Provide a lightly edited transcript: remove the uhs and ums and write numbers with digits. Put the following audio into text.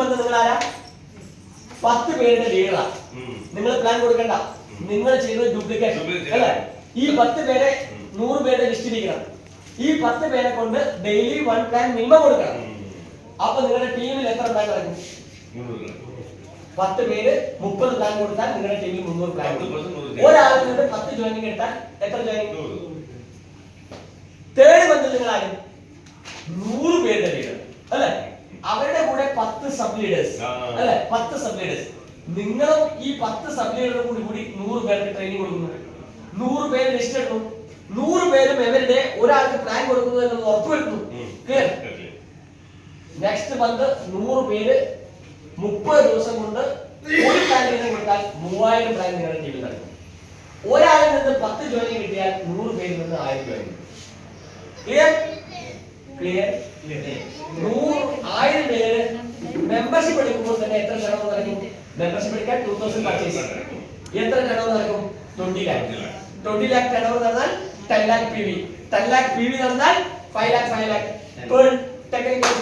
നിങ്ങൾ ആരാ? 10 പേരുടെ ലീഡറാ. നിങ്ങൾ പ്ലാൻ കൊടുക്കണ്ട, നിങ്ങൾ ചെയ്യുന്നത് ഡ്യൂപ്ലിക്കേഷൻ അല്ലേ? ഈ 10 പേരെ 100 പേരുടെ ലിസ്റ്റിലിരിക്കണം. ഈ 10 പേരെ കൊണ്ട് ഡെയിലി 1 പ്ലാൻ മിനിമം കൊടുക്കണം. അപ്പൊ നിങ്ങളുടെ ടീമിൽ എത്ര പ്ലാൻ നടക്കും? 10 പേര് 30 പ്ലാൻ കൊടുത്താൽ നിങ്ങളുടെ ടീമിൽ 300 പ്ലാൻ. ഒരാളിൽ നിന്ന് 10 ജോയിനിങ് എടുത്താൽ എത്ര ജോയിനിങ്? തേർഡ് മന്തിൽ നിങ്ങൾ ആരും 100 പേരുടെ ലീഡർ അല്ലെ? അവരുടെ കൂടെ 10 സബ് ലീഡേഴ്സ് അല്ലെ? 10 സബ് ലീഡേഴ്സ്. നിങ്ങളും ഈ 10 സബ് ലീഡറും കൂടി 100 പേർക്ക് ട്രെയിനിങ് കൊടുക്കുന്നു. 100 പേര് ലിസ്റ്റ് എടുക്കുന്നു. 100 പേരും എവരുടെ ഒരാൾക്ക് പ്ലാൻ കൊടുക്കുന്നു എന്നത് ഉറപ്പുവരുത്തുന്നു. ക്ലിയർ? നെക്സ്റ്റ് മന്ത് 100 പേര് 30 ദിവസം കൊണ്ട് ഒരു പ്ലാൻ കൊടുത്താൽ 3000 പ്ലാൻ നിങ്ങളുടെ ടീമിൽ നടക്കും. ഒരാളിൽ നിന്ന് 10 ജോയിനിങ് കിട്ടിയാൽ 100 പേരിൽ നിന്ന് 1000 ജോയിനിങ്. ക്ലിയർ? ക്ലിയർ? 1000 പേര് മെമ്പർഷിപ്പ് എടുക്കുമ്പോൾ തന്നെ എത്ര ചെലവ് നടക്കും? മെമ്പർഷിപ്പ് എടുക്കാൻ 2000 പർച്ചേസ്. എത്ര ചെലവ് നടക്കും? 20 lakh. 20 lakh ചെലവ് നടന്നാൽ 10 lakh PV. 10 lakh PV നടന്നാൽ 5 lakh. Per technical